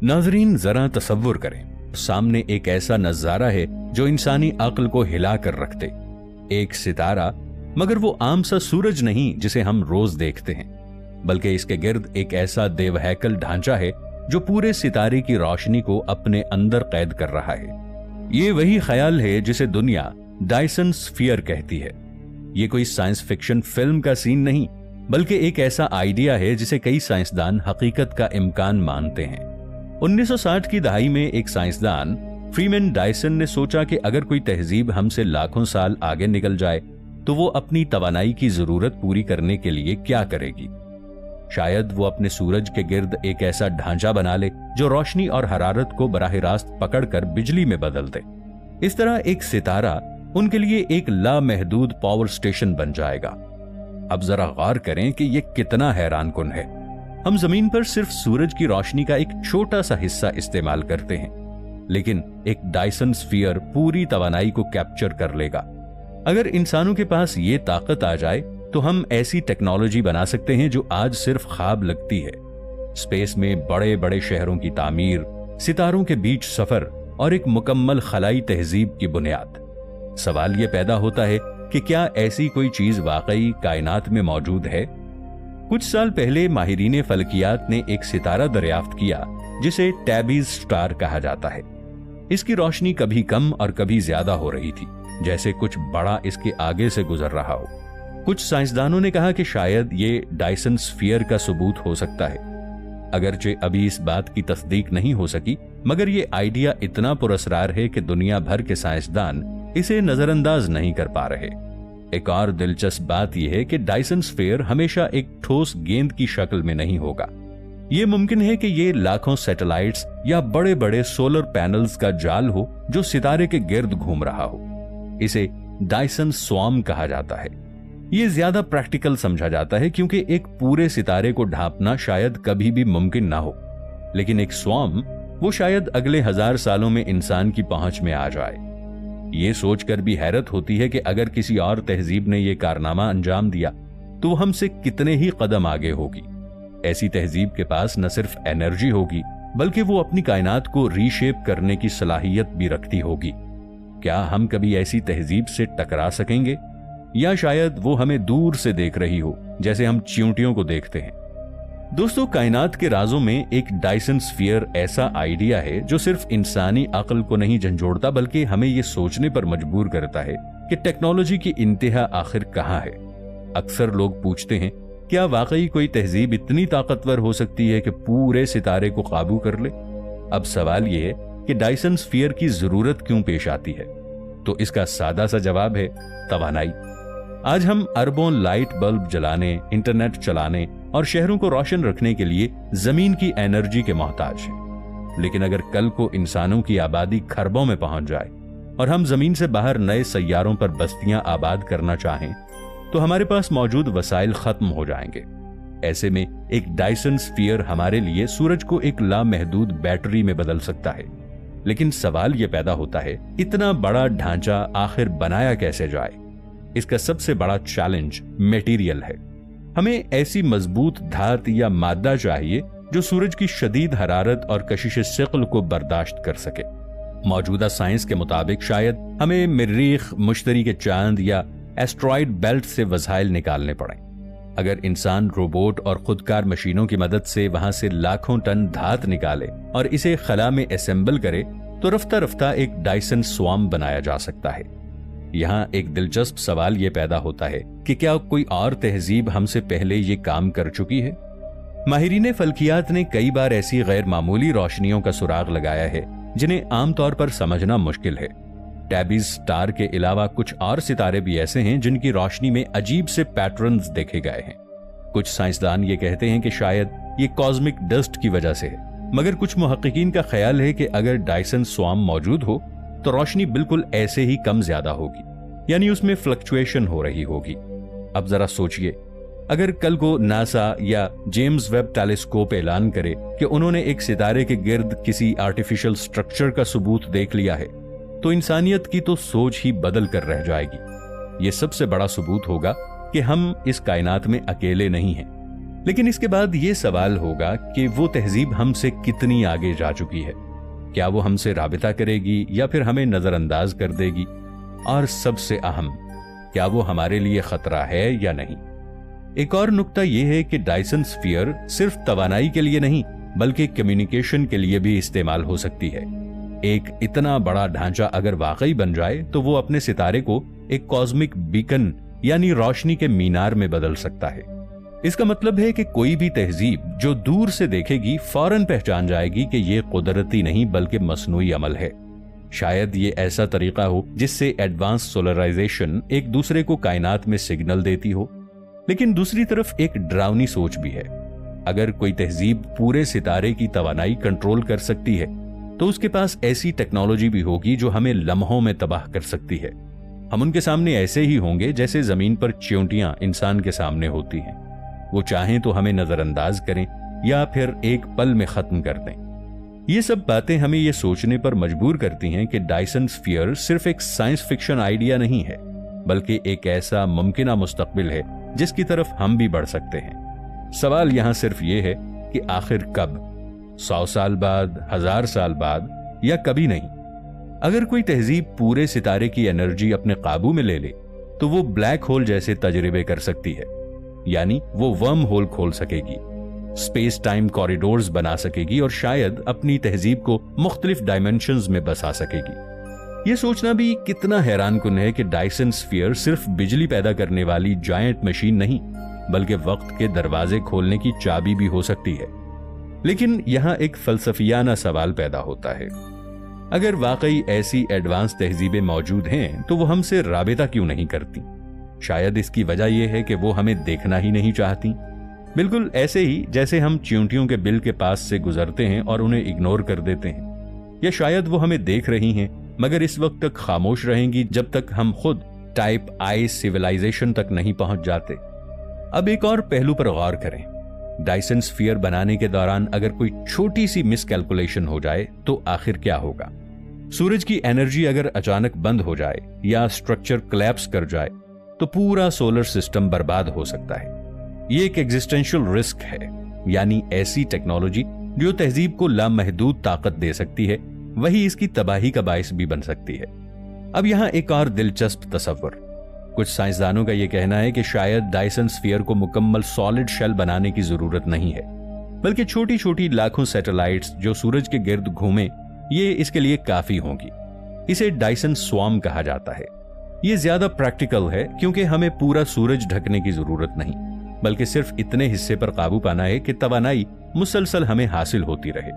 नाजरीन, जरा तसव्वुर करें, सामने एक ऐसा नजारा है जो इंसानी अक्ल को हिला कर रख दे। एक सितारा, मगर वो आम सा सूरज नहीं जिसे हम रोज देखते हैं, बल्कि इसके गिर्द एक ऐसा देवहैकल ढांचा है जो पूरे सितारे की रोशनी को अपने अंदर कैद कर रहा है। ये वही ख्याल है जिसे दुनिया डायसन स्फीयर कहती है। ये कोई साइंस फिक्शन फिल्म का सीन नहीं, बल्कि एक ऐसा आइडिया है जिसे कई साइंसदान हकीकत का इम्कान मानते हैं। 1960 की दहाई में एक साइंसदान फ्रीमैन डायसन ने सोचा कि अगर कोई तहजीब हमसे लाखों साल आगे निकल जाए तो वो अपनी तवानाई की जरूरत पूरी करने के लिए क्या करेगी। शायद वो अपने सूरज के गिर्द एक ऐसा ढांचा बना ले जो रोशनी और हरारत को बराह रास्त पकड़कर बिजली में बदल दे। इस तरह एक सितारा उनके लिए एक लामहदूद पावर स्टेशन बन जाएगा। अब जरा गौर करें कि यह कितना हैरानकुन है। हम जमीन पर सिर्फ सूरज की रोशनी का एक छोटा सा हिस्सा इस्तेमाल करते हैं, लेकिन एक डायसन स्फीयर पूरी तवानाई को कैप्चर कर लेगा। अगर इंसानों के पास ये ताकत आ जाए तो हम ऐसी टेक्नोलॉजी बना सकते हैं जो आज सिर्फ ख्वाब लगती है। स्पेस में बड़े बड़े शहरों की तामीर, सितारों के बीच सफर और एक मुकम्मल खलाई तहजीब की बुनियाद। सवाल यह पैदा होता है कि क्या ऐसी कोई चीज वाकई कायनात में मौजूद है? कुछ साल पहले माहिरीन फलकियात ने एक सितारा दरियाफ्त किया जिसे टैबीज स्टार कहा जाता है। इसकी रोशनी कभी कम और कभी ज्यादा हो रही थी, जैसे कुछ बड़ा इसके आगे से गुजर रहा हो। कुछ साइंसदानों ने कहा कि शायद ये डायसन स्फीयर का सबूत हो सकता है। अगरचे अभी इस बात की तस्दीक नहीं हो सकी, मगर ये आइडिया इतना पुरअसरार है कि दुनिया भर के साइंसदान इसे नजरअंदाज नहीं कर पा रहे। एक और दिलचस्प बात यह है कि डायसन स्फीयर हमेशा एक ठोस गेंद की शक्ल में नहीं होगा। यह मुमकिन है कि ये लाखों सैटेलाइट्स या बड़े बड़े सोलर पैनल्स का जाल हो जो सितारे के गिर्द घूम रहा हो। इसे डायसन स्वॉर्म कहा जाता है। यह ज्यादा प्रैक्टिकल समझा जाता है क्योंकि एक पूरे सितारे को ढांपना शायद कभी भी मुमकिन ना हो, लेकिन एक स्वॉर्म वो शायद अगले 1000 सालों में इंसान की पहुंच में आ जाए। ये सोचकर भी हैरत होती है कि अगर किसी और तहजीब ने यह कारनामा अंजाम दिया तो वो हमसे कितने ही कदम आगे होगी। ऐसी तहजीब के पास न सिर्फ एनर्जी होगी, बल्कि वो अपनी कायनात को रीशेप करने की सलाहियत भी रखती होगी। क्या हम कभी ऐसी तहजीब से टकरा सकेंगे, या शायद वो हमें दूर से देख रही हो जैसे हम चींटियों को देखते हैं? दोस्तों, कायनात के राजों में एक डायसन स्फीयर ऐसा आइडिया है जो सिर्फ इंसानी अक्ल को नहीं झंझोड़ता, बल्कि हमें यह सोचने पर मजबूर करता है कि टेक्नोलॉजी की इंतहा आखिर कहां है। अक्सर लोग पूछते हैं, क्या वाकई कोई तहजीब इतनी ताकतवर हो सकती है कि पूरे सितारे को काबू कर ले? अब सवाल यह है कि डायसन स्फीयर की जरूरत क्यों पेश आती है? तो इसका सादा सा जवाब है तवानाई। आज हम अरबों लाइट बल्ब जलाने, इंटरनेट चलाने और शहरों को रोशन रखने के लिए जमीन की एनर्जी के मोहताज हैं। लेकिन अगर कल को इंसानों की आबादी खरबों में पहुंच जाए और हम जमीन से बाहर नए सैयारों पर बस्तियां आबाद करना चाहें, तो हमारे पास मौजूद वसाइल खत्म हो जाएंगे। ऐसे में एक डायसन स्फीयर हमारे लिए सूरज को एक लामहदूद बैटरी में बदल सकता है। लेकिन सवाल यह पैदा होता है, इतना बड़ा ढांचा आखिर बनाया कैसे जाए? इसका सबसे बड़ा चैलेंज मटेरियल है। हमें ऐसी मजबूत धातु या मादा चाहिए जो सूरज की शदीद हरारत और कशिश सिक्ल को बर्दाश्त कर सके। मौजूदा साइंस के मुताबिक शायद हमें मरीख, मुश्तरी के चांद या एस्ट्रॉइड बेल्ट से वसाइल निकालने पड़े। अगर इंसान रोबोट और खुदकार मशीनों की मदद से वहां से लाखों टन धात निकाले और इसे खला में असेंबल करे, तो रफ्ता रफ्ता एक डायसन स्वॉर्म बनाया जा सकता है। यहाँ एक दिलचस्प सवाल यह पैदा होता है कि क्या कोई और तहजीब हमसे पहले ये काम कर चुकी है? माहिरीन फल्कियात ने कई बार ऐसी गैर मामूली रोशनियों का सुराग लगाया है जिन्हें आमतौर पर समझना मुश्किल है। टैबीज स्टार के अलावा कुछ और सितारे भी ऐसे हैं जिनकी रोशनी में अजीब से पैटर्न्स देखे गए हैं। कुछ साइंसदान ये कहते हैं कि शायद ये कॉस्मिक डस्ट की वजह से है, मगर कुछ मुहक्किकीन का ख्याल है कि अगर डायसन स्वॉर्म मौजूद हो तो रोशनी बिल्कुल ऐसे ही कम ज्यादा होगी, यानी उसमें फ्लक्चुएशन हो रही होगी। अब जरा सोचिए, अगर कल को नासा या जेम्स वेब टेलीस्कोप ऐलान करे कि उन्होंने एक सितारे के गिर्द किसी आर्टिफिशियल स्ट्रक्चर का सबूत देख लिया है, तो इंसानियत की तो सोच ही बदल कर रह जाएगी। यह सबसे बड़ा सबूत होगा कि हम इस कायनात में अकेले नहीं हैं। लेकिन इसके बाद ये सवाल होगा कि वो तहजीब हमसे कितनी आगे जा चुकी है। क्या वो हमसे राबिता करेगी या फिर हमें नजरअंदाज कर देगी? और सबसे अहम, क्या वो हमारे लिए खतरा है या नहीं? एक और नुक्ता यह है कि डायसन स्फीयर सिर्फ तवानाई के लिए नहीं बल्कि कम्युनिकेशन के लिए भी इस्तेमाल हो सकती है। एक इतना बड़ा ढांचा अगर वाकई बन जाए तो वो अपने सितारे को एक कॉस्मिक बीकन यानी रोशनी के मीनार में बदल सकता है। इसका मतलब है कि कोई भी तहजीब जो दूर से देखेगी फौरन पहचान जाएगी कि यह कुदरती नहीं बल्कि मसनूई अमल है। शायद ये ऐसा तरीका हो जिससे एडवांस सोलराइजेशन एक दूसरे को कायनात में सिग्नल देती हो। लेकिन दूसरी तरफ एक डरावनी सोच भी है। अगर कोई तहजीब पूरे सितारे की तवानाई कंट्रोल कर सकती है तो उसके पास ऐसी टेक्नोलॉजी भी होगी जो हमें लम्हों में तबाह कर सकती है। हम उनके सामने ऐसे ही होंगे जैसे जमीन पर चींटियां इंसान के सामने होती हैं। वो चाहें तो हमें नजरअंदाज करें या फिर एक पल में खत्म कर दें। ये सब बातें हमें ये सोचने पर मजबूर करती हैं कि डायसन स्फीयर सिर्फ एक साइंस फिक्शन आइडिया नहीं है बल्कि एक ऐसा मुमकिना मुस्तकबिल है जिसकी तरफ हम भी बढ़ सकते हैं। सवाल यहां सिर्फ ये है कि आखिर कब? 100 साल बाद, 1000 साल बाद, या कभी नहीं? अगर कोई तहजीब पूरे सितारे की एनर्जी अपने काबू में ले ले तो वो ब्लैक होल जैसे तजर्बे कर सकती है, यानी वो वर्म होल खोल सकेगी, स्पेस टाइम कॉरिडोर्स बना सकेगी और शायद अपनी तहजीब को मुख्तलिफ डायमेंशंस में बसा सकेगी। यह सोचना भी कितना हैरानकुन है कि डायसन स्फीयर सिर्फ बिजली पैदा करने वाली जायंट मशीन नहीं बल्कि वक्त के दरवाजे खोलने की चाबी भी हो सकती है। लेकिन यहां एक फलसफियाना सवाल पैदा होता है। अगर वाकई ऐसी एडवांस तहजीबें मौजूद हैं तो वो हमसे राबिता क्यों नहीं करती? शायद इसकी वजह यह है कि वो हमें देखना ही नहीं चाहती। बिल्कुल ऐसे ही जैसे हम चींटियों के बिल के पास से गुजरते हैं और उन्हें इग्नोर कर देते हैं। या शायद वो हमें देख रही हैं मगर इस वक्त तक खामोश रहेंगी जब तक हम खुद टाइप आई सिविलाइजेशन तक नहीं पहुंच जाते। अब एक और पहलू पर गौर करें। डायसन स्फीयर बनाने के दौरान अगर कोई छोटी सी मिसकैलकुलेशन हो जाए तो आखिर क्या होगा? सूरज की एनर्जी अगर अचानक बंद हो जाए या स्ट्रक्चर कोलैप्स कर जाए तो पूरा सोलर सिस्टम बर्बाद हो सकता है। ये एक एग्जिस्टेंशियल रिस्क है, यानी ऐसी टेक्नोलॉजी जो तहजीब को लामहदूद ताकत दे सकती है वही इसकी तबाही का बायस भी बन सकती है। अब यहां एक और दिलचस्प तस्वर। कुछ साइंसदानों का यह कहना है कि शायद डायसन स्फीयर को मुकम्मल सॉलिड शेल बनाने की जरूरत नहीं है बल्कि छोटी छोटी लाखों सैटेलाइट्स जो सूरज के गिर्द घूमें ये इसके लिए काफी होंगी। इसे डायसन स्वार्म कहा जाता है। यह ज्यादा प्रैक्टिकल है क्योंकि हमें पूरा सूरज ढकने की जरूरत नहीं बल्कि सिर्फ इतने हिस्से पर काबू पाना है कि तवानाई मुसलसल हमें हासिल होती रहे।